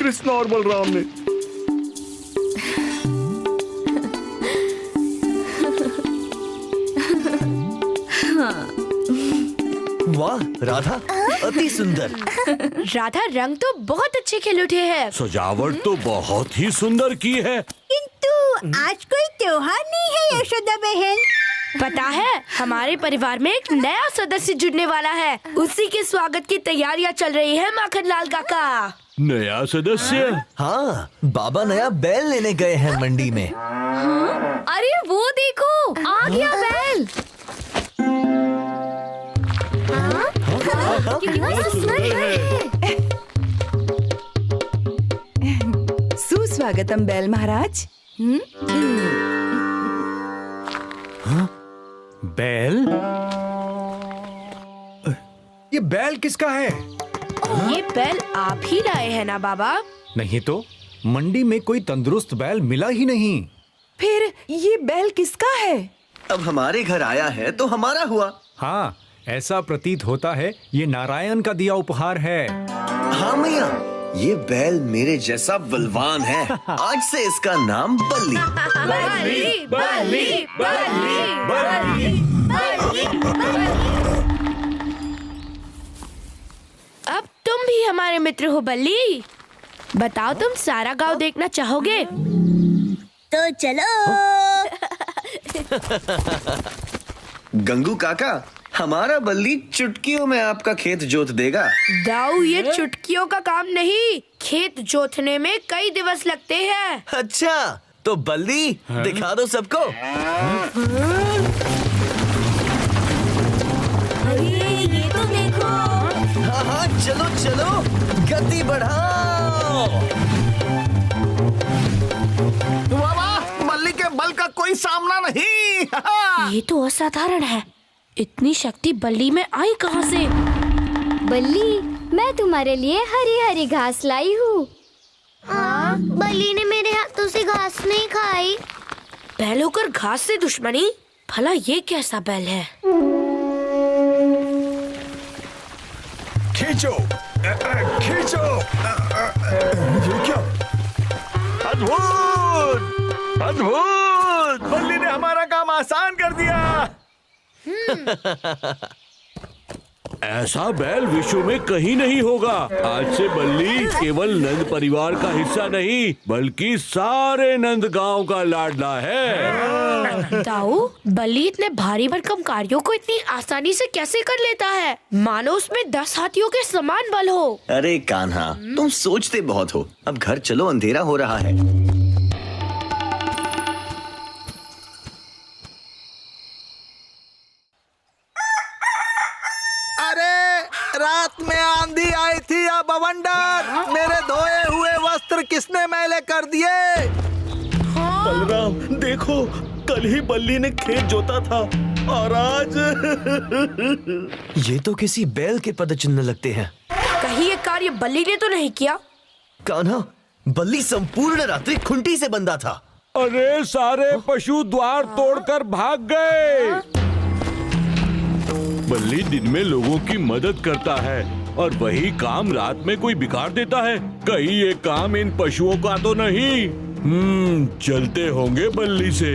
कृष्ण और बलराम ने। वाह राधा, अति सुंदर। राधा रंग तो बहुत अच्छे खिल उठे हैं। सजावट तो बहुत ही सुंदर की है। किंतु आज कोई त्योहार नहीं है यशोदा बहन। पता है, हमारे परिवार में एक नया सदस्य जुड़ने वाला है। उसी के स्वागत की तैयारियां चल रही है माखनलाल काका। नया सदस्य? हाँ, बाबा नया बैल लेने गए हैं मंडी में। अरे वो देखो, आ गया बैल। सुस्वागतम बैल महाराज। बैल? ये बैल किसका है? ये बैल आप ही लाए हैं ना बाबा? नहीं तो, मंडी में कोई तंदुरुस्त बैल मिला ही नहीं। फिर ये बैल किसका है? अब हमारे घर आया है तो हमारा हुआ। हाँ, ऐसा प्रतीत होता है ये नारायण का दिया उपहार है। हाँ मैया, ये बैल मेरे जैसा बलवान है। आज से इसका नाम बल्ली। बल्ली, बल्ली, बल्ली, बल्ली, बल्ली। अब तुम भी हमारे मित्र हो बल्ली। बताओ, तुम सारा गांव देखना चाहोगे? तो चलो। गंगू काका, हमारा बल्ली चुटकियों में आपका खेत जोत देगा। दाऊ, ये चुटकियों का काम नहीं। खेत जोतने में कई दिवस लगते हैं। अच्छा, तो बल्ली दिखा दो सबको। ये तो देखो। हाँ हाँ, चलो चलो, गति बढ़ाओ। वाह वाह, बल्ली के बल का कोई सामना नहीं। ये तो असाधारण है। इतनी शक्ति बल्ली में आई कहाँ से? बल्ली, मैं तुम्हारे लिए हरी हरी घास लाई हूँ। हाँ, बल्ली ने मेरे हाथों से घास नहीं खाई। बैल होकर घास से दुश्मनी? भला ये कैसा बैल है? खींचो, खींचो। ये क्या? अद्भुत, अद्भुत। बल्ली ने हमारा काम आसान कर दिया। ऐसा बैल विश्व में कहीं नहीं होगा। आज से बल्ली केवल नंद परिवार का हिस्सा नहीं, बल्कि सारे नंद गांव का लाडला है। दाऊ, बल्ली इतने भारी भरकम कार्यों को इतनी आसानी से कैसे कर लेता है? मानो उसमें 10 हाथियों के समान बल हो। अरे कान्हा, तुम सोचते बहुत हो। अब घर चलो, अंधेरा हो रहा है। रात में आंधी आई थी या बवंडर, मेरे धोए हुए वस्त्र किसने मैले कर दिए? बलराम, देखो, कल ही बल्ली ने खेत जोता था और आज ये तो किसी बैल के पदचिन्ह लगते हैं। कहीं ये कार्य बल्ली ने तो नहीं किया? कान्हा, बल्ली संपूर्ण रात्रि खुंटी से बंधा था। अरे सारे पशु द्वार तोड़कर भाग गए। बल्ली दिन में लोगों की मदद करता है और वही काम रात में कोई बिगाड़ देता है। कहीं ये काम इन पशुओं का तो नहीं? चलते होंगे बल्ली से।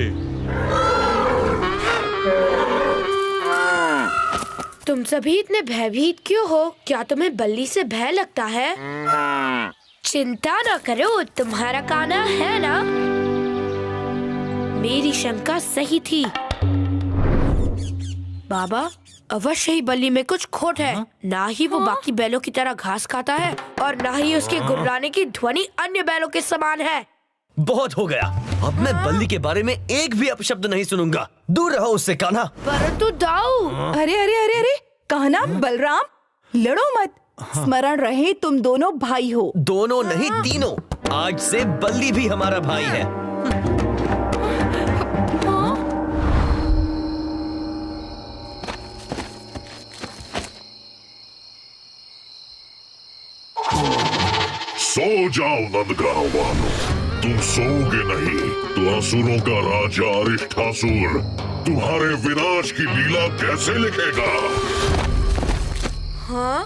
तुम सभी इतने भयभीत क्यों हो? क्या तुम्हें बल्ली से भय लगता है? चिंता न करो, तुम्हारा कान्हा है ना। मेरी शंका सही थी। बाबा, अवश्य ही बल्ली में कुछ खोट है। ना ही वो बाकी बैलों की तरह घास खाता है और ना ही उसके गुर्राने की ध्वनि अन्य बैलों के समान है। बहुत हो गया। अब मैं बल्ली के बारे में एक भी अपशब्द नहीं सुनूंगा। दूर रहो उससे कान्हा। परंतु दाऊ। अरे अरे अरे अरे, कान्हा, बलराम, लड़ो मत। स्मरण रहे, तुम दोनों भाई हो। दोनों नहीं, तीनों। आज से बल्ली भी हमारा भाई है। सो जाओ नंदगांव वालों, तुम सोओगे नहीं तो असुरों का राजा अरिष्ठासुर तुम्हारे विनाश की लीला कैसे लिखेगा? हाँ,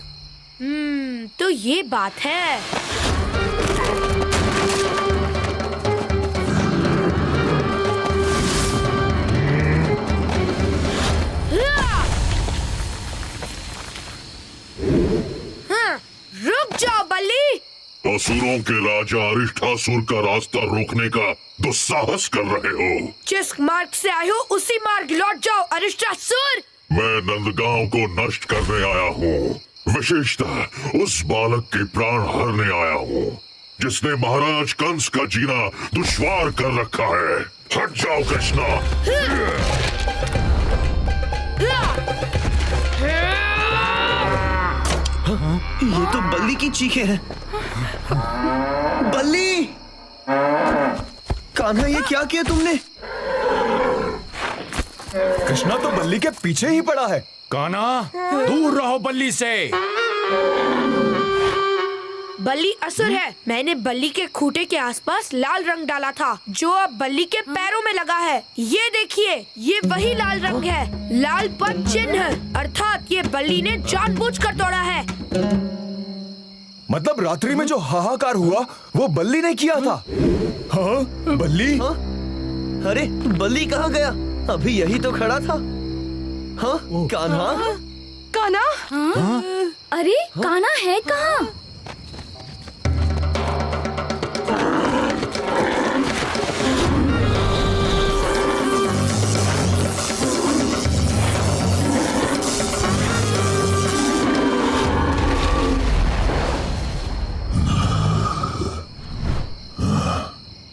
तो ये बात है। असुरों के राजा अरिष्ठासुर का रास्ता रोकने का दुस्साहस कर रहे हो। जिस मार्ग से आए हो उसी मार्ग लौट जाओ अरिष्टासुर। मैं नंदगांव को नष्ट करने आया हूँ, विशेषतः उस बालक के प्राण हरने आया हूँ जिसने महाराज कंस का जीना दुश्वार कर रखा है। हट जाओ कृष्णा। ये तो बल्ली की चीखें हैं। बल्ली! कान्हा, ये क्या किया तुमने? कृष्णा तो बल्ली के पीछे ही पड़ा है। कान्हा, दूर रहो बल्ली से। बल्ली असुर है। मैंने बल्ली के खूंटे के आसपास लाल रंग डाला था जो अब बल्ली के पैरों में लगा है। ये देखिए, ये वही लाल रंग है, लाल पद चिन्ह, अर्थात ये बल्ली ने जानबूझकर तोड़ा है। मतलब रात्रि में जो हाहाकार हुआ वो बल्ली ने किया था। हाँ, बल्ली? हाँ? अरे बल्ली कहाँ गया? अभी यही तो खड़ा था। हाँ, कान्हा? कान्हा? हाँ? अरे कान्हा है कहाँ?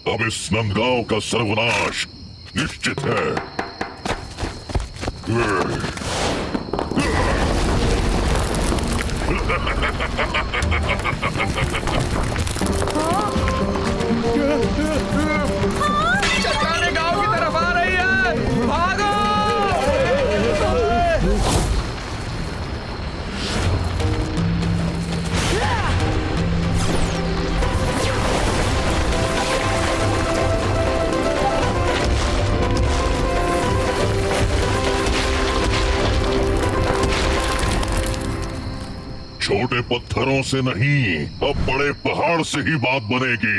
अब इस नंदगांव का सर्वनाश निश्चित है। चट्टाने गांव की तरफ आ रही है, भागो! छोटे पत्थरों से नहीं, अब बड़े पहाड़ से ही बात बनेगी।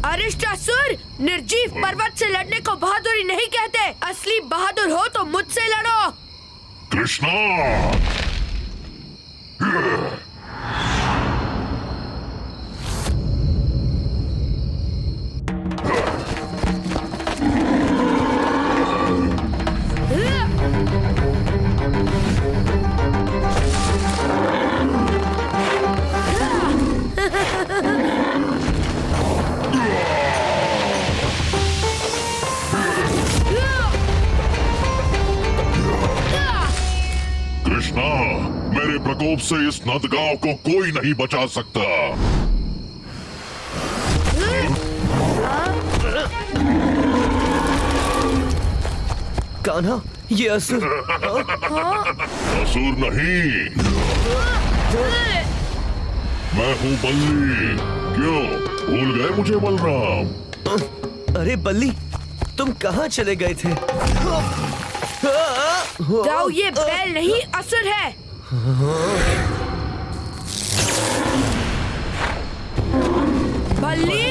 अरिष्टासुर, निर्जीव पर्वत से लड़ने को बहादुरी नहीं कहते। असली बहादुर हो तो मुझसे लड़ो। कृष्णा! मेरे प्रकोप से इस नंदगांव को कोई नहीं बचा सकता। कान्हा, ये असुर। असुर नहीं, मैं हूँ बल्ली। क्यों भूल गए मुझे बलराम? अरे बल्ली, तुम कहाँ चले गए थे? दाऊ, ये बैल नहीं असुर है। बल्ली!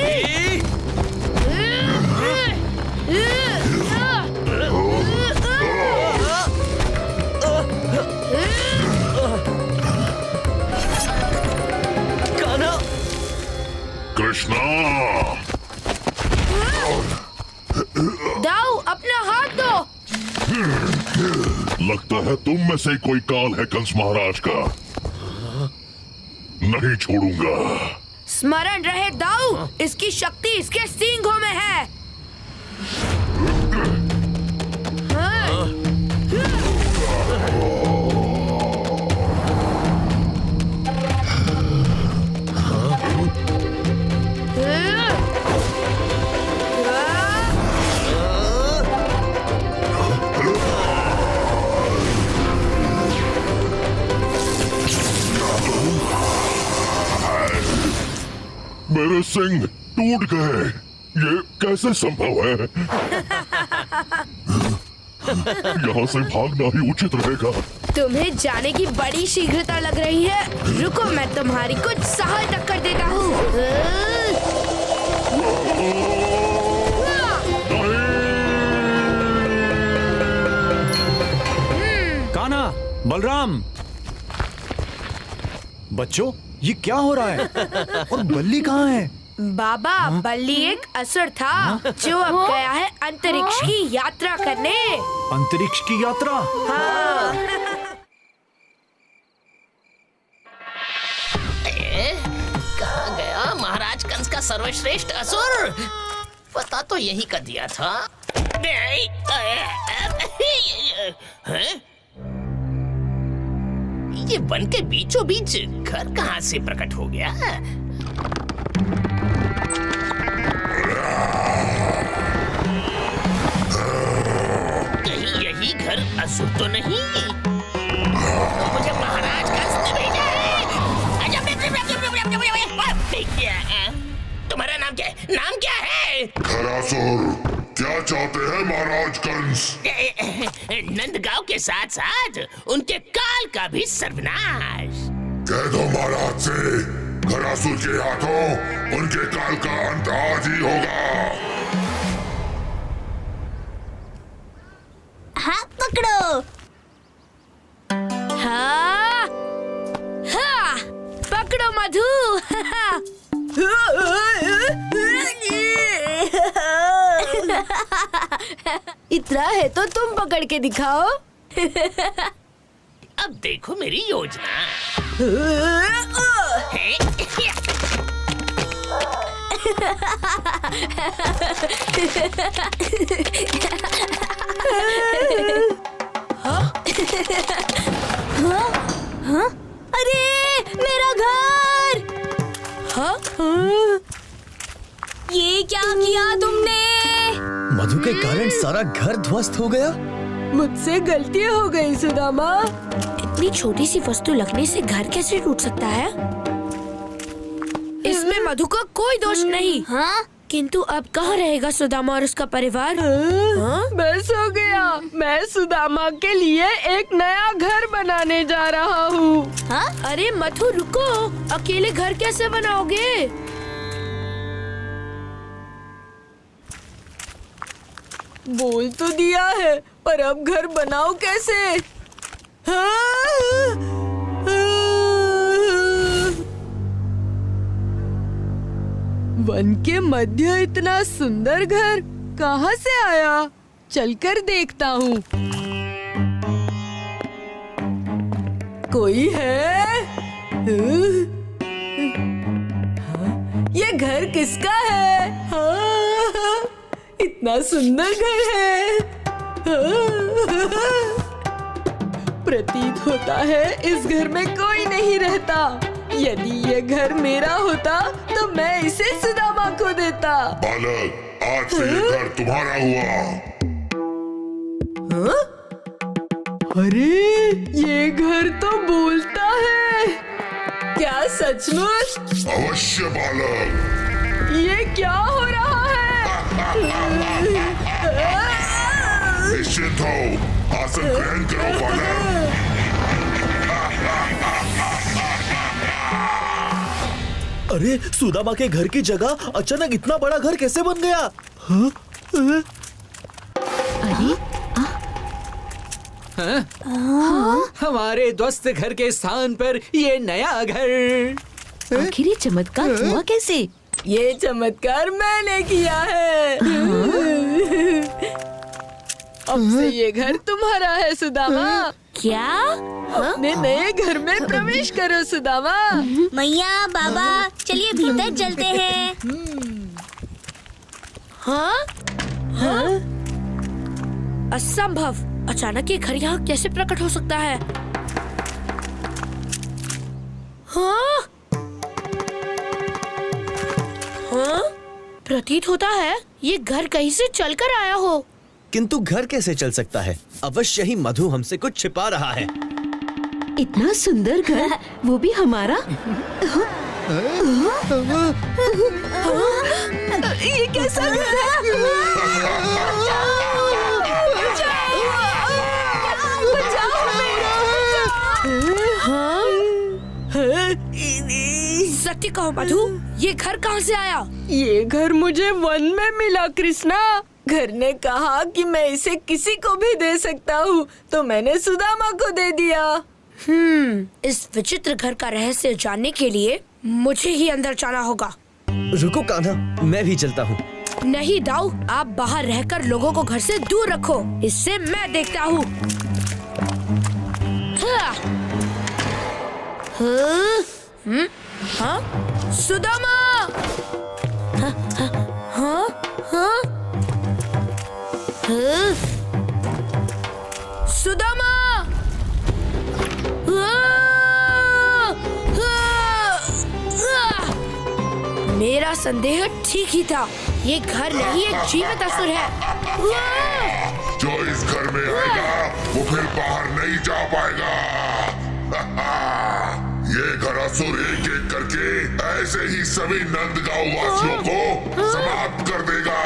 कान्हा! कृष्णा! दाऊ, अपना हाथ दो। लगता है तुम में से कोई काल है कंस महाराज का। नहीं छोड़ूंगा। स्मरण रहे दाऊ, इसकी शक्ति इसके सींगों में है। मेरे सिंग टूट गए। ये कैसे संभव है? यहाँ से भागना ही उचित रहेगा। तुम्हें जाने की बड़ी शीघ्रता लग रही है। रुको, मैं तुम्हारी कुछ सहायता कर देता हूँ। बलराम, बच्चों ये क्या हो रहा है? और बल्ली कहाँ है? बाबा, बल्ली एक असुर था जो अब गया है अंतरिक्ष की यात्रा करने। अंतरिक्ष की यात्रा? हाँ। कहाँ गया महाराज कंस का सर्वश्रेष्ठ असुर? पता तो यही कर दिया था। हैं? ये वन के बीचों बीच घर कहाँ से प्रकट हो गया? कहीं यही घर असुर तो नहीं? मुझे महाराज कंस ने भेजा है। तुम्हारा नाम क्या है? नाम क्या है? खरासुर, क्या चाहते हैं महाराज कंस? नंदगांव के साथ साथ उनके काल का भी सर्वनाश। कह दो महाराज से, खरासुर के हाथों उनके काल का अंत आज ही होगा। हाँ, पकड़ो। हाँ, हाँ, पकड़ो मधु। इतना है तो तुम पकड़ के दिखाओ। अब देखो मेरी योजना। हाँ? अरे मेरा घर! हाँ? ये क्या किया तुमने? मधु के कारण सारा घर ध्वस्त हो गया। मुझसे गलती हो गई सुदामा। इतनी छोटी सी वस्तु लगने से घर कैसे टूट सकता है? इसमें मधु का कोई दोष नहीं। हाँ? किंतु अब कहाँ रहेगा सुदामा और उसका परिवार? बस हो गया। मैं सुदामा के लिए एक नया घर बनाने जा रहा हूँ। हाँ? अरे मधु रुको, अकेले घर कैसे बनाओगे? बोल तो दिया है, पर अब घर बनाओ कैसे? वन के मध्य इतना सुंदर घर कहाँ से आया? चलकर देखता हूँ। कोई है? ये घर किसका है? इतना सुंदर घर है। प्रतीत होता है इस घर में कोई नहीं रहता। यदि ये घर मेरा होता तो मैं इसे सुदामा को देता। बालक, आज से ये घर तुम्हारा हुआ। हाँ? अरे ये घर तो बोलता है। क्या सचमुच? अवश्य बालक। ये क्या हो रहा है? निश्चिंत हो, आसन ग्रहण करो बालक। अरे सुदामा के घर की जगह अचानक इतना बड़ा घर कैसे बन गया? अरे हमारे ध्वस्त घर के स्थान पर ये नया घर। आखिर ये चमत्कार हुआ कैसे? ये चमत्कार मैंने किया है। अब से ये घर तुम्हारा है सुदामा। क्या? अपने नए घर में प्रवेश करो सुदामा। मैया, बाबा, चलिए भीतर चलते हैं। हाँ? हाँ? असंभव! अचानक ये घर यहाँ कैसे प्रकट हो सकता है? हाँ? हाँ? प्रतीत होता है ये घर कहीं से चलकर आया हो। किंतु घर कैसे चल सकता है? अवश्य ही मधु हमसे कुछ छिपा रहा है। इतना सुंदर घर, वो भी हमारा। ये कैसा घर है? सत्य कहो मधु, ये घर कहाँ से आया? ये घर मुझे वन में मिला कृष्णा। घर ने कहा कि मैं इसे किसी को भी दे सकता हूँ, तो मैंने सुदामा को दे दिया। इस विचित्र घर का रहस्य जानने के लिए मुझे ही अंदर जाना होगा। रुको कान्हा, मैं भी चलता हूँ। नहीं दाऊ, आप बाहर रहकर लोगों को घर से दूर रखो, इससे मैं देखता हूँ। सुदामा! सुदामा! मेरा संदेह ठीक ही था, ये घर नहीं एक जीवित असुर है। जो इस घर में आएगा वो फिर बाहर नहीं जा पाएगा। ये घर असुर एक एक करके ऐसे ही सभी नंदगांव वासियों को समाप्त कर देगा।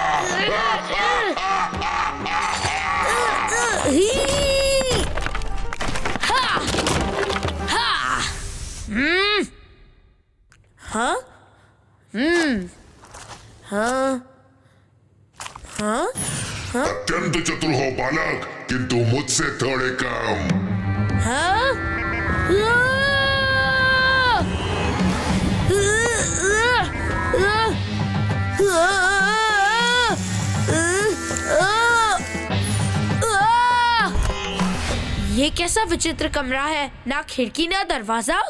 अत्यंत चतुर हो बालक, किंतु मुझसे थोड़े कम। ये कैसा विचित्र कमरा है, ना खिड़की ना दरवाजा।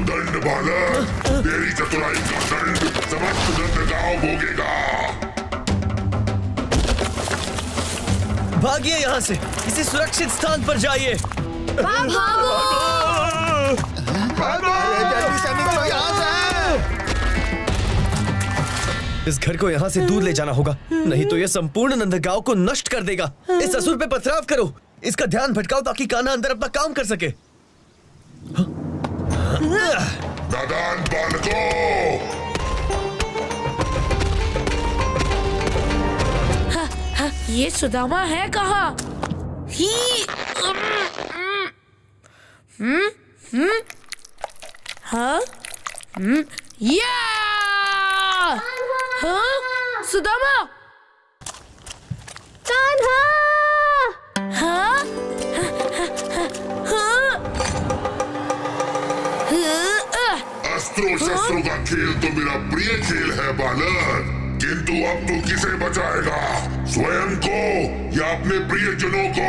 दंड बालक, तेरी चतुराई का दंड समस्त नंदगांव भोगेगा। भागिए यहाँ से, किसी सुरक्षित स्थान पर जाइए। भागो! जल्दी से निकलो यहाँ से। इस घर को यहाँ से दूर ले जाना होगा, नहीं तो यह संपूर्ण नंदगांव को नष्ट कर देगा। इस असुर पे पथराव करो, इसका ध्यान भटकाओ ताकि कान्हा अंदर अपना काम कर सके। नादान बालकों! ये सुदामा है कहाँ? सुदामा! कान्हा! अस्त्रों शस्त्रों का खेल तो मेरा प्रिय खेल है बालक, किंतु अब तू किसे बचाएगा, स्वयं को या अपने प्रियजनों को?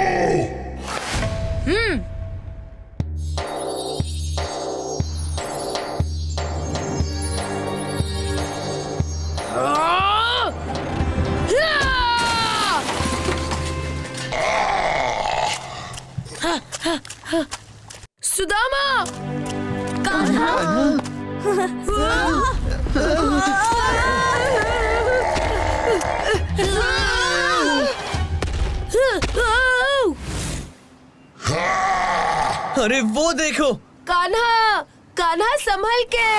सुदामा! कान्हा! अरे वो देखो! कान्हा! कान्हा संभल के!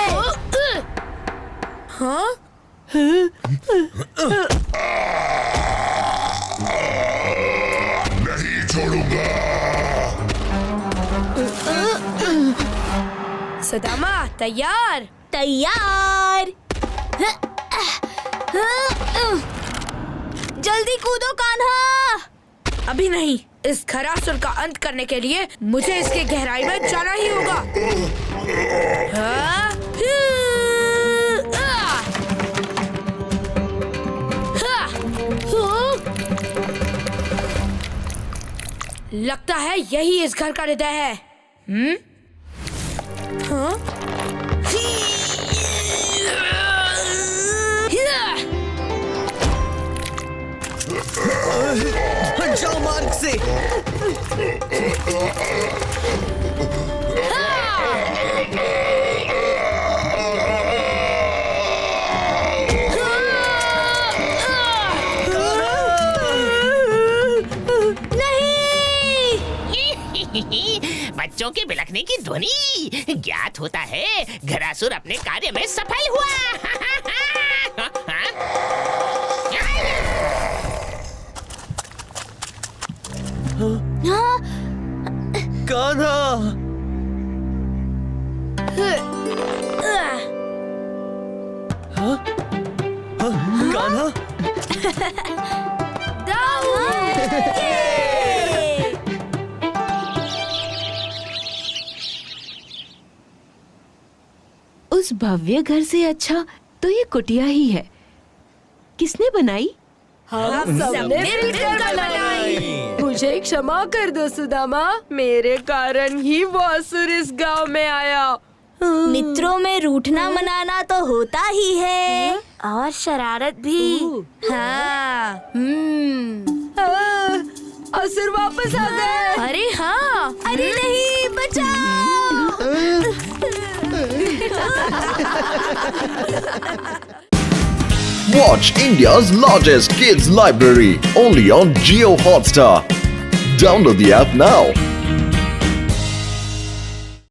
नहीं छोड़ूंगा। सुदामा तैयार? तैयार! जल्दी कूदो कान्हा! अभी नहीं, इस खरासुर का अंत करने के लिए मुझे इसके गहराई में जाना ही होगा। लगता है यही इस घर का हृदय है। हट जाओ मार्ग से। बच्चों के बिलखने की ध्वनि। ज्ञात होता है घरासुर अपने कार्य में सफल हुआ। कान्हा, कान्हा, उस भव्य घर से अच्छा तो ये कुटिया ही है। किसने बनाई? हम सबने मिलकर बनाई। मुझे क्षमा कर दो सुदामा, मेरे कारण ही वो असुर इस गांव में आया। मित्रों में रूठना मनाना तो होता ही है, और शरारत भी। हाँ। असुर वापस आ गए। अरे हाँ। अरे नहीं, बचाओ। Watch India's largest kids library only on Jio Hotstar. Download the app now.